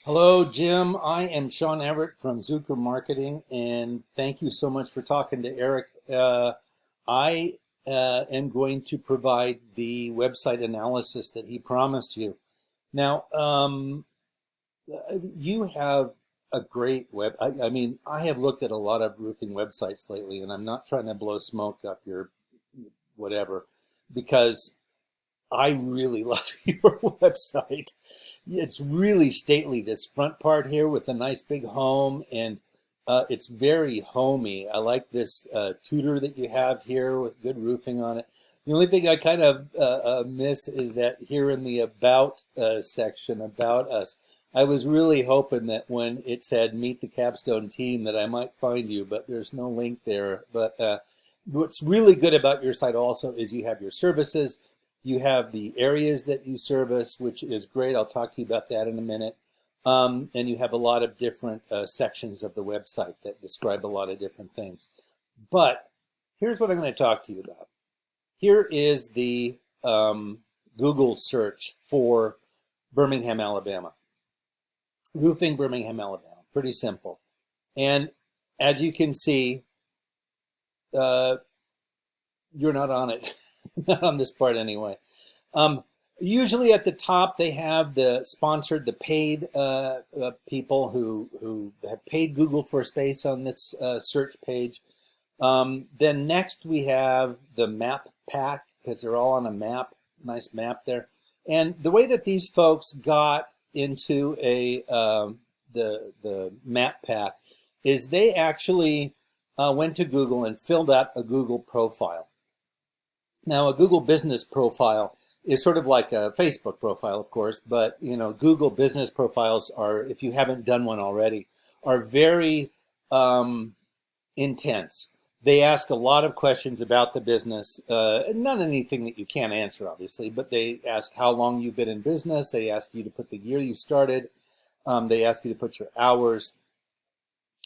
Hello, Jim. I am Sean Everett from Zucker Marketing, and thank you so much for talking to Eric. I am going to provide the website analysis that he promised you. Now, you have a great web. I mean, I have looked at a lot of roofing websites lately, and I'm not trying to blow smoke up your whatever, because I really love your website. It's really stately. This front part here with a nice big home, and it's very homey. I like this Tudor that you have here with good roofing on it. The only thing I kind of miss is that here in the About section, About Us, I was really hoping that when it said Meet the Capstone team that I might find you, but there's no link there. But what's really good about your site also is you have your services. You have the areas that you service, which is great. I'll talk to you about that in a minute. And you have a lot of different sections of the website that describe a lot of different things. But here's what I'm going to talk to you about. Here is the Google search for Birmingham, Alabama. Roofing, Birmingham, Alabama. Pretty simple. And as you can see, you're not on it. Not on this part anyway. Usually at the top they have the sponsored, the paid people who have paid Google for space on this search page. Then next we have the map pack, because they're all on a map, nice map there. And the way that these folks got into the map pack is they actually went to Google and filled out a Google profile. Now, a Google business profile is sort of like a Facebook profile, of course, but Google business profiles are, if you haven't done one already, are very intense. They ask a lot of questions about the business, not anything that you can't answer, obviously, but they ask how long you've been in business. They ask you to put the year you started. They ask you to put your hours.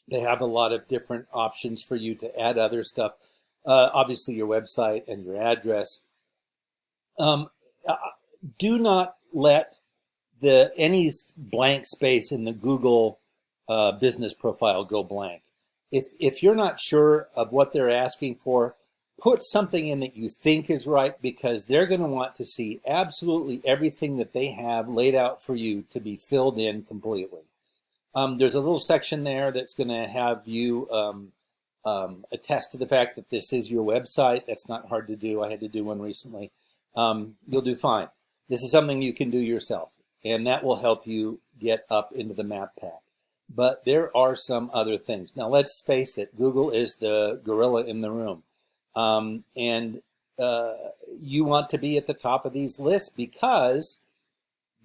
They have a lot of different options for you to add other stuff. Obviously, your website and your address. Do not let any blank space in the Google business profile go blank. If you're not sure of what they're asking for, put something in that you think is right, because they're going to want to see absolutely everything that they have laid out for you to be filled in completely. There's a little section there that's going to have you attest to the fact that this is your website. That's not hard to do. I had to do one recently. You'll do fine. This is something you can do yourself, and that will help you get up into the map pack. But there are some other things. Now, let's face it, Google is the gorilla in the room. And you want to be at the top of these lists, because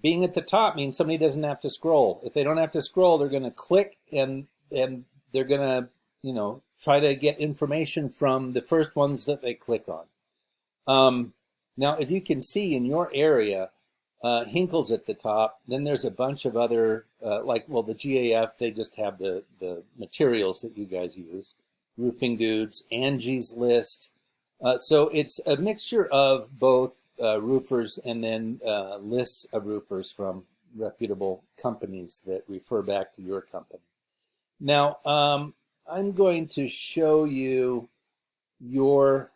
being at the top means somebody doesn't have to scroll. If they don't have to scroll, they're going to click, and they're going to try to get information from the first ones that they click on. Now, as you can see in your area, Hinkle's at the top. Then there's a bunch of other, the GAF, they just have the materials that you guys use. Roofing Dudes, Angie's List. So it's a mixture of both roofers and then lists of roofers from reputable companies that refer back to your company. Now, I'm going to show you your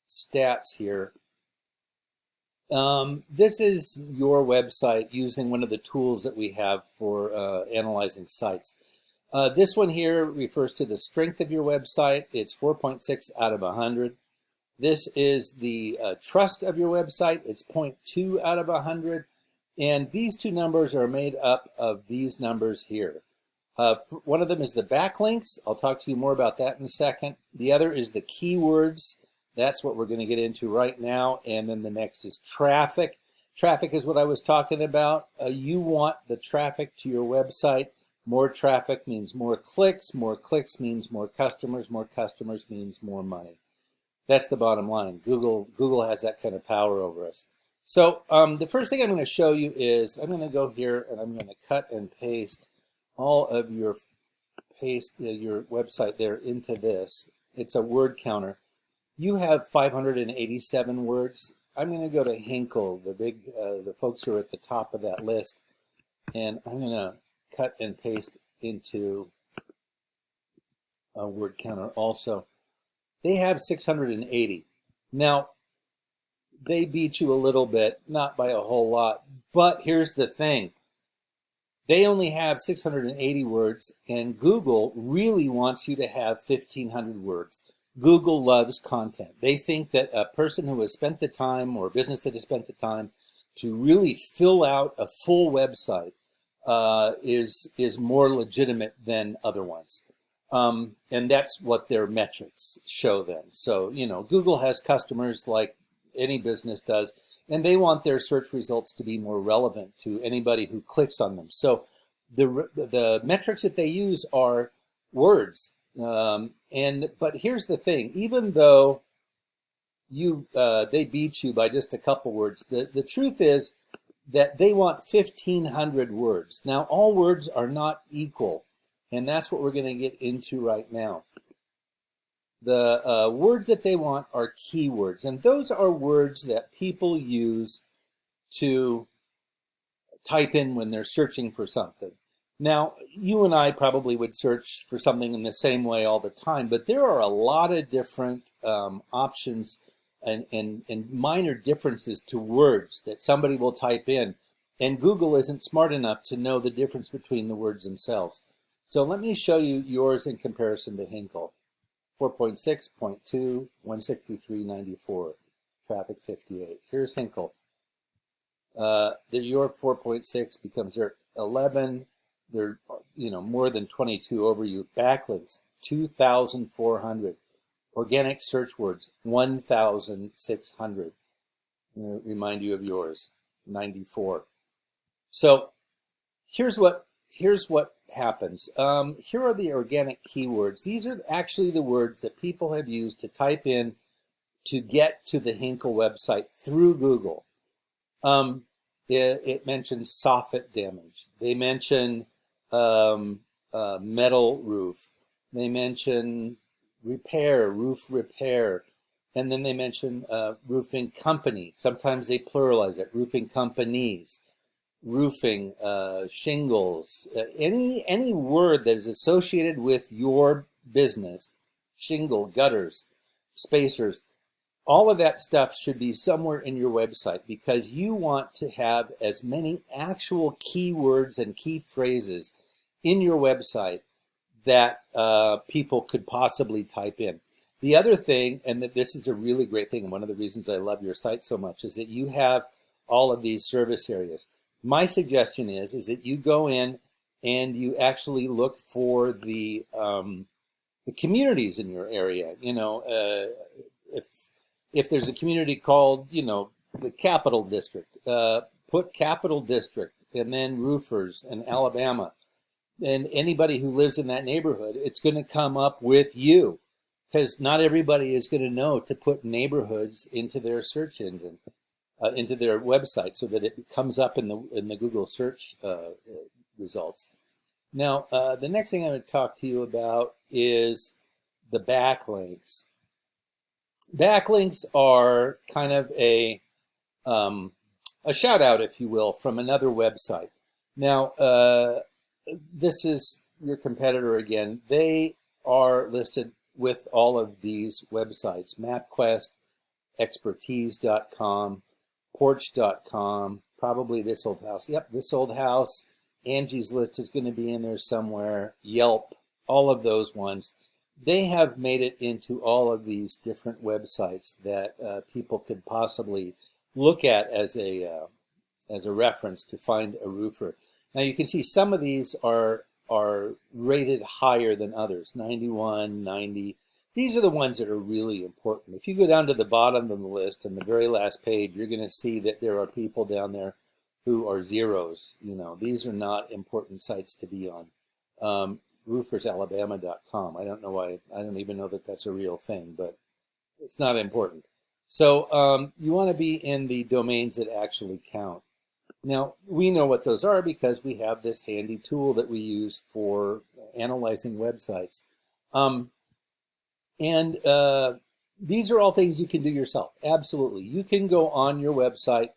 stats here. This is your website using one of the tools that we have for analyzing sites. This one here refers to the strength of your website. It's 4.6 out of 100. This is the trust of your website. It's 0.2 out of 100. And these two numbers are made up of these numbers here. One of them is the backlinks. I'll talk to you more about that in a second. The other is the keywords. That's what we're going to get into right now. And then the next is traffic. Traffic is what I was talking about. You want the traffic to your website. More traffic means more clicks means more customers means more money. That's the bottom line. Google has that kind of power over us. So the first thing I'm going to show you is I'm going to go here and I'm going to cut and paste all of your website there into this. It's a word counter. You have 587 words. I'm going to go to Hinkle, the folks who are at the top of that list, and I'm going to cut and paste into a word counter also. They have 680. Now, they beat you a little bit, not by a whole lot, but here's the thing. They only have 680 words, and Google really wants you to have 1,500 words. Google loves content. They think that a person who has spent the time, or a business that has spent the time to really fill out a full website is more legitimate than other ones. And that's what their metrics show them. So, Google has customers like any business does, and they want their search results to be more relevant to anybody who clicks on them. So the metrics that they use are words. But here's the thing, even though they beat you by just a couple words, the truth is that they want 1,500 words. Now, all words are not equal, and that's what we're going to get into right now. The words that they want are keywords, and those are words that people use to type in when they're searching for something. Now, you and I probably would search for something in the same way all the time, but there are a lot of different options and minor differences to words that somebody will type in, and Google isn't smart enough to know the difference between the words themselves. So let me show you yours in comparison to Hinkle. 4.6, 0.2, 163.94, traffic 58. Here's Hinkle. Your 4.6 becomes their 11. They're more than 22 over you. Backlinks 2,400. Organic search words 1,600. Remind you of yours, 94. So here's what happens. Here are the organic keywords. These are actually the words that people have used to type in to get to the Hinkle website through Google. It mentions soffit damage. They mention metal roof. They mention roof repair. And then they mention roofing company. Sometimes they pluralize it, roofing companies. Roofing, shingles, any word that is associated with your business, shingle, gutters, spacers, all of that stuff should be somewhere in your website, because you want to have as many actual keywords and key phrases in your website that people could possibly type in. The other thing, and that this is a really great thing, and one of the reasons I love your site so much, is that you have all of these service areas. My suggestion is that you go in and you actually look for the communities in your area. If there's a community called the Capital District, put Capital District and then roofers and Alabama, and anybody who lives in that neighborhood, it's going to come up with you, because not everybody is going to know to put neighborhoods into their search engine. Into their website, so that it comes up in the Google search results. Now, the next thing I'm going to talk to you about is the backlinks. Backlinks are kind of a shout out, if you will, from another website. Now, this is your competitor again. They are listed with all of these websites: MapQuest, Expertise.com, Porch.com, probably This Old House. Yep, This Old House. Angie's List is going to be in there somewhere. Yelp, all of those ones. They have made it into all of these different websites that people could possibly look at as a reference to find a roofer. Now you can see some of these are rated higher than others, 91, 90. These are the ones that are really important. If you go down to the bottom of the list, on the very last page, you're going to see that there are people down there who are zeros. These are not important sites to be on. Roofersalabama.com. I don't know why. I don't even know that that's a real thing, but it's not important. So you want to be in the domains that actually count. Now, we know what those are because we have this handy tool that we use for analyzing websites. These are all things you can do yourself. Absolutely. You can go on your website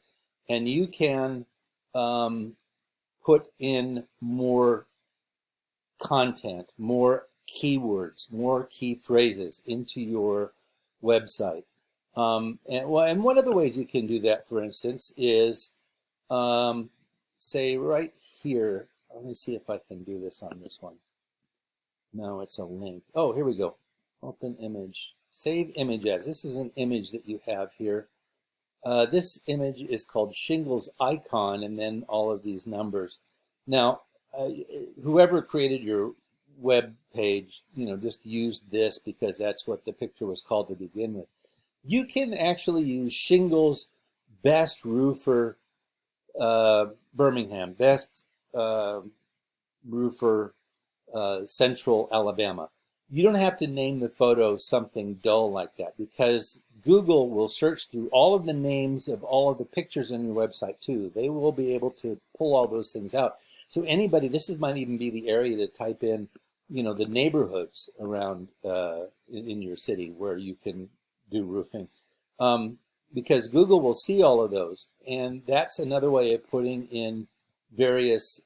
and you can put in more content, more keywords, more key phrases into your website. And one of the ways you can do that, for instance, is say right here. Let me see if I can do this on this one. No, it's a link. Oh, here we go. Open image. Save image as. This is an image that you have here. This image is called Shingles Icon, and then all of these numbers. Now, whoever created your web page, just used this because that's what the picture was called to begin with. You can actually use Shingles Best Roofer Birmingham, Best Roofer Central Alabama. You don't have to name the photo something dull like that, because Google will search through all of the names of all of the pictures on your website too. They will be able to pull all those things out. So anybody, might even be the area to type in, the neighborhoods around in your city where you can do roofing, because Google will see all of those, and that's another way of putting in various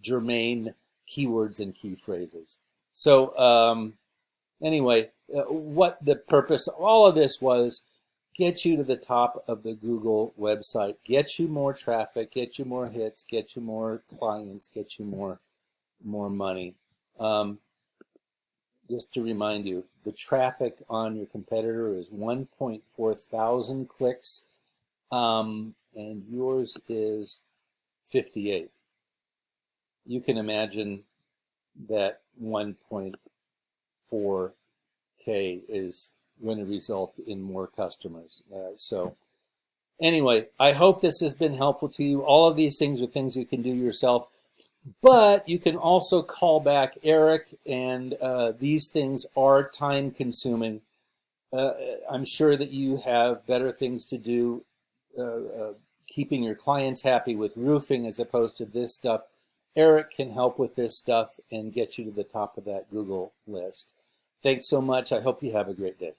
germane keywords and key phrases. So anyway, what the purpose of all of this was, get you to the top of the Google website, get you more traffic, get you more hits, get you more clients, get you more money. Just to remind you, the traffic on your competitor is 1.4 thousand clicks, and yours is 58. You can imagine that 1.4K is going to result in more customers. So anyway, I hope this has been helpful to you. All of these things are things you can do yourself, but you can also call back Eric, and these things are time consuming. I'm sure that you have better things to do, keeping your clients happy with roofing as opposed to this stuff. Eric can help with this stuff and get you to the top of that Google list. Thanks so much. I hope you have a great day.